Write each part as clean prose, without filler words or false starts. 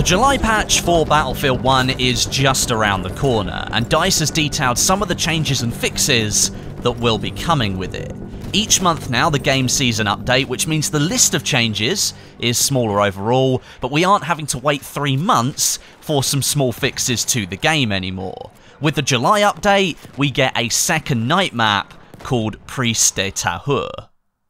The July patch for Battlefield 1 is just around the corner, and DICE has detailed some of the changes and fixes that will be coming with it. Each month now, the game sees an update, which means the list of changes is smaller overall, but we aren't having to wait 3 months for some small fixes to the game anymore. With the July update, we get a second night map called Prise De Tahure.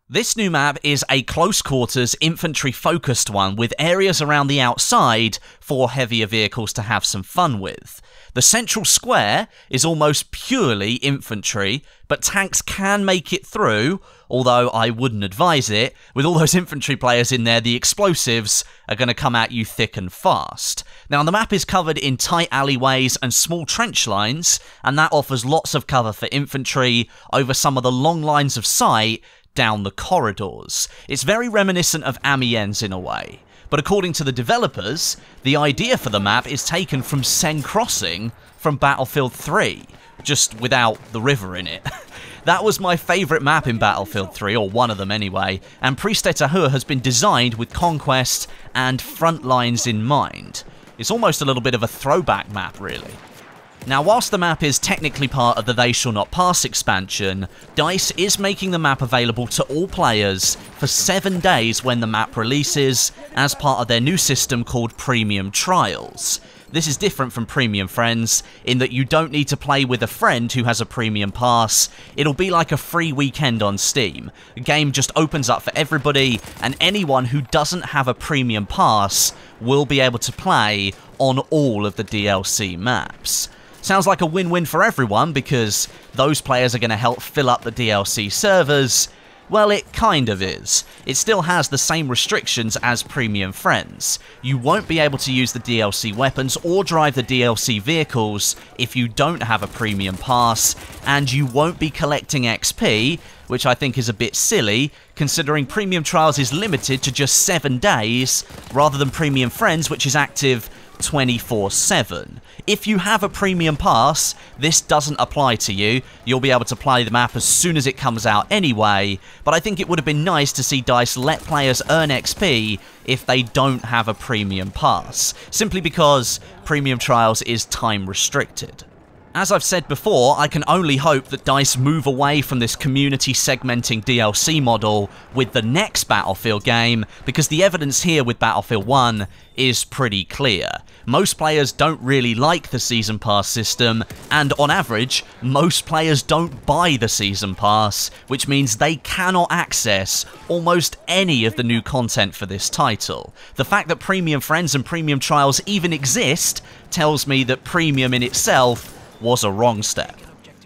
This new map is a close-quarters, infantry-focused one with areas around the outside for heavier vehicles to have some fun with. The central square is almost purely infantry, but tanks can make it through, although I wouldn't advise it. With all those infantry players in there, the explosives are going to come at you thick and fast. Now, the map is covered in tight alleyways and small trench lines, and that offers lots of cover for infantry over some of the long lines of sight down the corridors. It's very reminiscent of Amiens in a way. But according to the developers, the idea for the map is taken from Seine Crossing from Battlefield 3, just without the river in it. That was my favourite map in Battlefield 3, or one of them anyway, and Prise De Tahure has been designed with conquest and front lines in mind. It's almost a little bit of a throwback map, really. Now, whilst the map is technically part of the They Shall Not Pass expansion, DICE is making the map available to all players for 7 days when the map releases, as part of their new system called Premium Trials. This is different from Premium Friends, in that you don't need to play with a friend who has a Premium Pass. It'll be like a free weekend on Steam. The game just opens up for everybody, and anyone who doesn't have a Premium Pass will be able to play on all of the DLC maps. Sounds like a win-win for everyone, because those players are going to help fill up the DLC servers. Well, it kind of is. It still has the same restrictions as Premium Friends. You won't be able to use the DLC weapons or drive the DLC vehicles if you don't have a Premium Pass, and you won't be collecting XP, which I think is a bit silly, considering Premium Trials is limited to just 7 days, rather than Premium Friends, which is active 24/7. If you have a Premium Pass, this doesn't apply to you. You'll be able to play the map as soon as it comes out anyway, but I think it would have been nice to see DICE let players earn XP if they don't have a Premium Pass, simply because Premium Trials is time restricted. As I've said before, I can only hope that DICE move away from this community segmenting DLC model with the next Battlefield game, because the evidence here with Battlefield 1 is pretty clear. Most players don't really like the Season Pass system, and on average, most players don't buy the Season Pass, which means they cannot access almost any of the new content for this title. The fact that Premium Friends and Premium Trials even exist tells me that Premium in itself was a wrong step.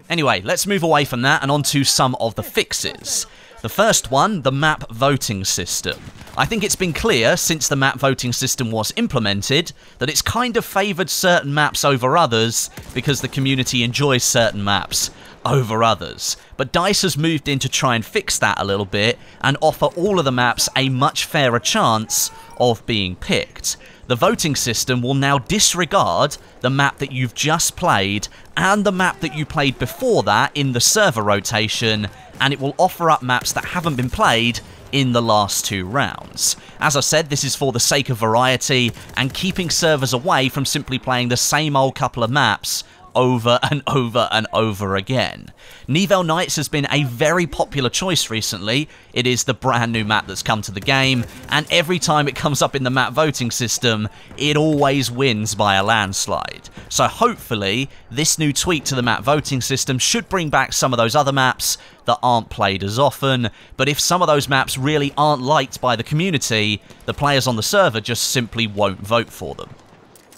Anyway, let's move away from that and onto some of the fixes. The first one, the map voting system. I think it's been clear since the map voting system was implemented that it's kind of favoured certain maps over others because the community enjoys certain maps over others. But DICE has moved in to try and fix that a little bit and offer all of the maps a much fairer chance of being picked. The voting system will now disregard the map that you've just played and the map that you played before that in the server rotation, and it will offer up maps that haven't been played in the last 2 rounds. As I said, this is for the sake of variety and keeping servers away from simply playing the same old couple of maps over and over and over again. Nivelle Nights has been a very popular choice recently. It is the brand new map that's come to the game, and every time it comes up in the map voting system, it always wins by a landslide. So hopefully, this new tweak to the map voting system should bring back some of those other maps that aren't played as often, but if some of those maps really aren't liked by the community, the players on the server just simply won't vote for them.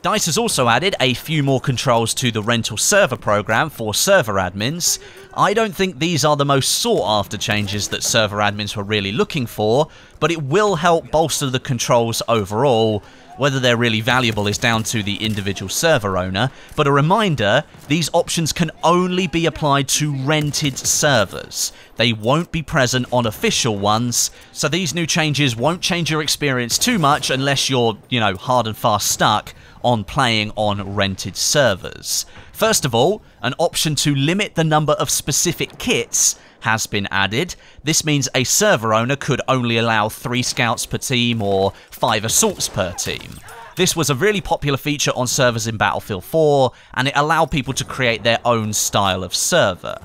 DICE has also added a few more controls to the rental server program for server admins. I don't think these are the most sought after changes that server admins were really looking for, but it will help bolster the controls overall. Whether they're really valuable is down to the individual server owner, but a reminder, these options can only be applied to rented servers. They won't be present on official ones, so these new changes won't change your experience too much unless you're, hard and fast stuck on playing on rented servers. First of all, an option to limit the number of specific kits has been added. This means a server owner could only allow 3 scouts per team or 5 assaults per team. This was a really popular feature on servers in Battlefield 4, and it allowed people to create their own style of server.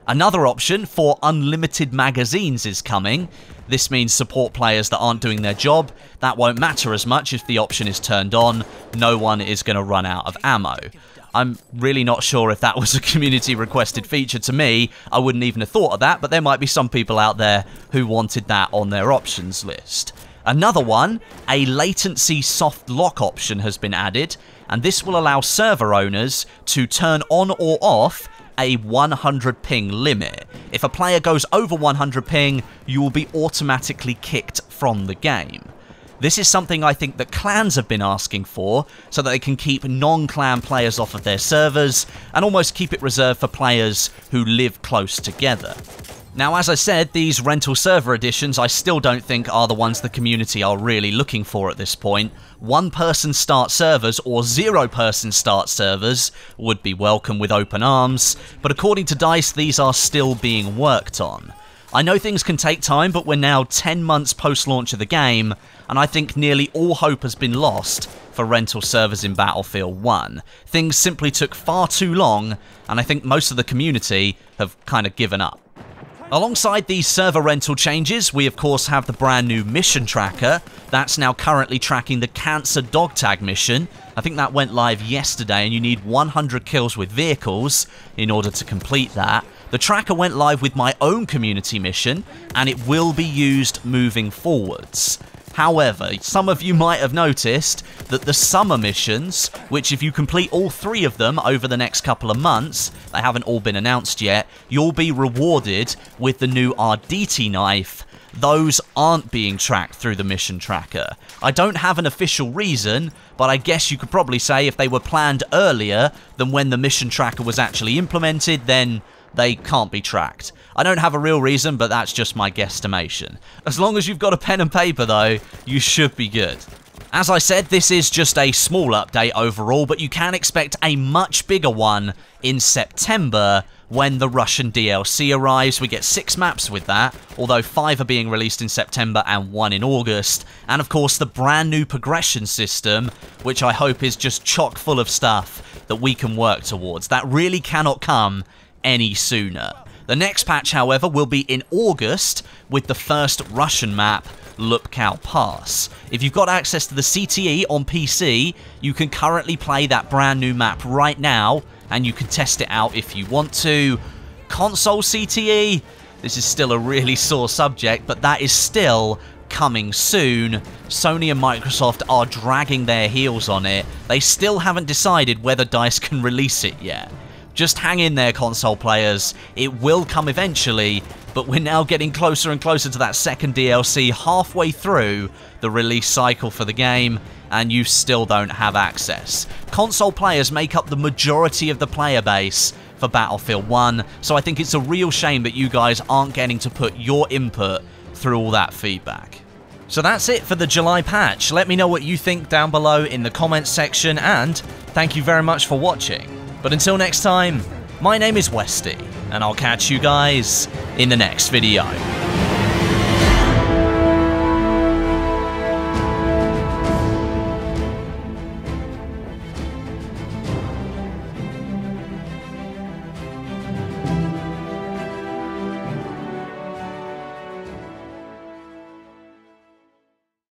Another option for unlimited magazines is coming. This means support players that aren't doing their job. That won't matter as much if the option is turned on. No one is going to run out of ammo. I'm really not sure if that was a community requested feature. To me, I wouldn't even have thought of that, but there might be some people out there who wanted that on their options list. Another one, a Latency Softlock option has been added, and this will allow server owners to turn on or off a 100 ping limit. If a player goes over 100 ping, you will be automatically kicked from the game. This is something I think that clans have been asking for, so that they can keep non-clan players off of their servers, and almost keep it reserved for players who live close together. Now, as I said, these rental server editions I still don't think are the ones the community are really looking for at this point. One-person start servers or zero-person start servers would be welcome with open arms, but according to DICE, these are still being worked on. I know things can take time, but we're now 10 months post-launch of the game, and I think nearly all hope has been lost for rental servers in Battlefield 1. Things simply took far too long, and I think most of the community have kind of given up. Alongside these server rental changes, we of course have the brand new mission tracker. That's now currently tracking the Cancer Dog Tag mission. I think that went live yesterday, and you need 100 kills with vehicles in order to complete that. The tracker went live with my own community mission, and it will be used moving forwards. However, some of you might have noticed that the summer missions, which if you complete all 3 of them over the next couple of months, they haven't all been announced yet, you'll be rewarded with the new Arditi knife. Those aren't being tracked through the mission tracker. I don't have an official reason, but I guess you could probably say if they were planned earlier than when the mission tracker was actually implemented, then they can't be tracked. I don't have a real reason, but that's just my guesstimation. As long as you've got a pen and paper though, you should be good. As I said, this is just a small update overall, but you can expect a much bigger one in September when the Russian DLC arrives. We get 6 maps with that, although 5 are being released in September and 1 in August. And of course the brand new progression system, which I hope is just chock full of stuff that we can work towards. That really cannot come any sooner. The next patch, however, will be in August with the first Russian map, Lupkow Pass. If you've got access to the CTE on PC, you can currently play that brand new map right now, and you can test it out if you want to. Console CTE, this is still a really sore subject, but that is still coming soon. Sony and Microsoft are dragging their heels on it. They still haven't decided whether DICE can release it yet. Just hang in there, console players. It will come eventually, but we're now getting closer and closer to that second DLC, halfway through the release cycle for the game, and you still don't have access. Console players make up the majority of the player base for Battlefield 1, so I think it's a real shame that you guys aren't getting to put your input through all that feedback. So that's it for the July patch. Let me know what you think down below in the comments section, and thank you very much for watching. But until next time, my name is Westie, and I'll catch you guys in the next video.